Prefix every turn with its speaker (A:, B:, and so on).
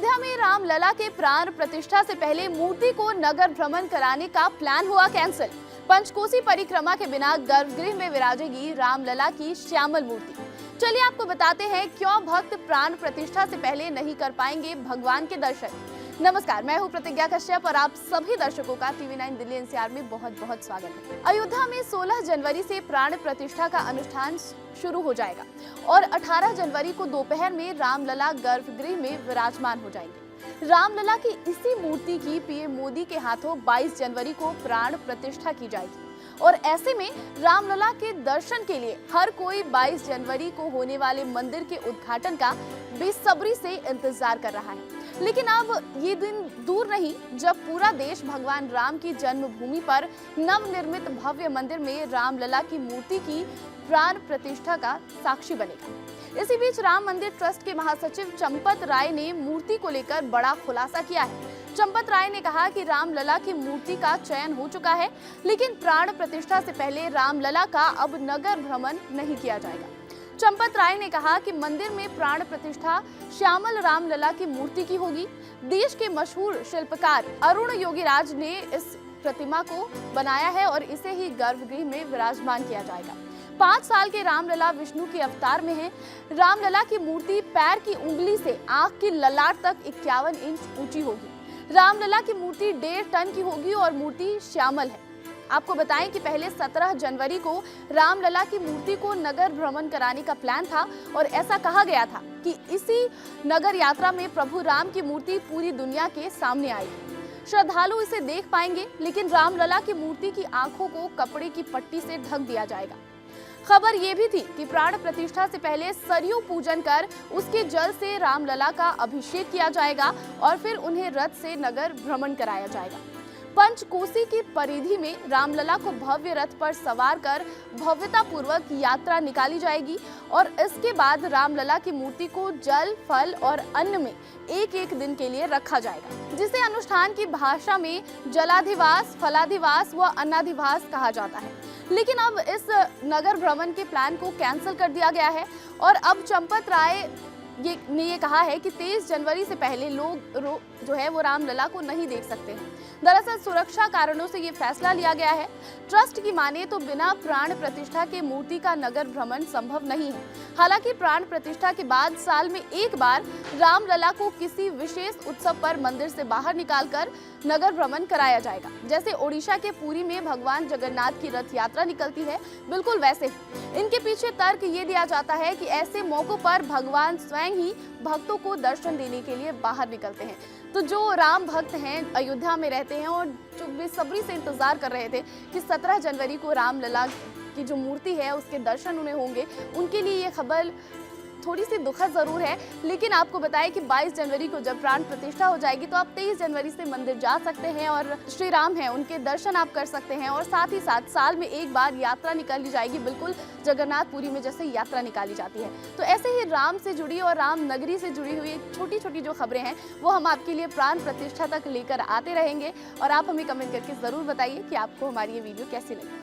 A: अयोध्या में रामलला के प्राण प्रतिष्ठा से पहले मूर्ति को नगर भ्रमण कराने का प्लान हुआ कैंसिल। पंचकोसी परिक्रमा के बिना गर्भगृह में विराजेगी रामलला की श्यामल मूर्ति। चलिए आपको बताते हैं क्यों भक्त प्राण प्रतिष्ठा से पहले नहीं कर पाएंगे भगवान के दर्शन। नमस्कार, मैं हूं प्रतिज्ञा कश्यप और आप सभी दर्शकों का TV9 दिल्ली NCR में बहुत बहुत स्वागत है। अयोध्या में 16 जनवरी से प्राण प्रतिष्ठा का अनुष्ठान शुरू हो जाएगा और 18 जनवरी को दोपहर में रामलला गर्भगृह में विराजमान हो जाएंगे। रामलला की इसी मूर्ति की PM मोदी के हाथों 22 जनवरी को प्राण प्रतिष्ठा की जाएगी और ऐसे में रामलला के दर्शन के लिए हर कोई 22 जनवरी को होने वाले मंदिर के उद्घाटन का बेसब्री से इंतजार कर रहा है। लेकिन अब ये दिन दूर नहीं जब पूरा देश भगवान राम की जन्मभूमि पर नवनिर्मित भव्य मंदिर में रामलला की मूर्ति की प्राण प्रतिष्ठा का साक्षी बनेगा। इसी बीच राम मंदिर ट्रस्ट के महासचिव चंपत राय ने मूर्ति को लेकर बड़ा खुलासा किया है। चंपत राय ने कहा कि रामलला की मूर्ति का चयन हो चुका है, लेकिन प्राण प्रतिष्ठा से पहले रामलला का अब नगर भ्रमण नहीं किया जाएगा। चंपत राय ने कहा कि मंदिर में प्राण प्रतिष्ठा श्यामल रामलला की मूर्ति की होगी। देश के मशहूर शिल्पकार अरुण योगीराज ने इस प्रतिमा को बनाया है और इसे ही गर्भगृह में विराजमान किया जाएगा। 5 साल के रामलला विष्णु के अवतार में है। रामलला की मूर्ति पैर की उंगली से आंख की ललाट तक 51 इंच ऊंची होगी। रामलला की मूर्ति 1.5 टन की होगी और मूर्ति श्यामल है। आपको बताएं कि पहले 17 जनवरी को रामलला की मूर्ति को नगर भ्रमण कराने का प्लान था और ऐसा कहा गया था कि इसी नगर यात्रा में प्रभु राम की मूर्ति पूरी दुनिया के सामने आएगी। श्रद्धालु इसे देख पाएंगे, लेकिन रामलला की मूर्ति की आंखों को कपड़े की पट्टी से ढक दिया जाएगा। खबर ये भी थी कि प्राण प्रतिष्ठा से पहले सरयू पूजन कर उसके जल से रामलला का अभिषेक किया जाएगा और फिर उन्हें रथ से नगर भ्रमण कराया जाएगा। पंचकोसी की परिधि में रामलला को भव्य रथ पर सवार कर भव्यता पूर्वक यात्रा निकाली जाएगी और इसके बाद रामलला की मूर्ति को जल, फल और अन्न में एक दिन के लिए रखा जाएगा, जिसे अनुष्ठान की भाषा में जलाधिवास, फलाधिवास व अन्नाधिवास कहा जाता है। लेकिन अब इस नगर भ्रमण के प्लान को कैंसिल कर दिया गया है और अब चंपत राय ने ये कहा है कि 23 जनवरी से पहले लोग जो है वो रामलला को नहीं देख सकते हैं। दरअसल सुरक्षा कारणों से ये फैसला लिया गया है। ट्रस्ट की माने तो बिना प्राण प्रतिष्ठा के मूर्ति का नगर भ्रमण संभव नहीं है। हालांकि प्राण प्रतिष्ठा के बाद साल में एक बार रामलला को किसी विशेष उत्सव पर मंदिर से बाहर निकालकर नगर भ्रमण कराया जाएगा। जैसे ओडिशा के पुरी में भगवान जगन्नाथ की रथ यात्रा निकलती है, बिल्कुल वैसे ही। इनके पीछे तर्क ये दिया जाता है कि ऐसे मौकों पर भगवान स्वयं ही भक्तों को दर्शन देने के लिए बाहर निकलते हैं। तो जो राम भक्त हैं, अयोध्या में रहते हैं और जो बेसब्री से इंतजार कर रहे थे कि 17 जनवरी को रामलला की जो मूर्ति है उसके दर्शन उन्हें होंगे, उनके लिए ये खबर थोड़ी सी दुखद जरूर है। लेकिन आपको बताएं कि 22 जनवरी को जब प्राण प्रतिष्ठा हो जाएगी तो आप 23 जनवरी से मंदिर जा सकते हैं और श्री राम हैं उनके दर्शन आप कर सकते हैं और साथ ही साथ साल में एक बार यात्रा निकाली जाएगी, बिल्कुल जगन्नाथपुरी में जैसे यात्रा निकाली जाती है। तो ऐसे ही राम से जुड़ी और राम नगरी से जुड़ी हुई छोटी छोटी जो खबरें हैं वो हम आपके लिए प्राण प्रतिष्ठा तक लेकर आते रहेंगे और आप हमें कमेंट करके जरूर बताइए कि आपको हमारी ये वीडियो कैसी लगी।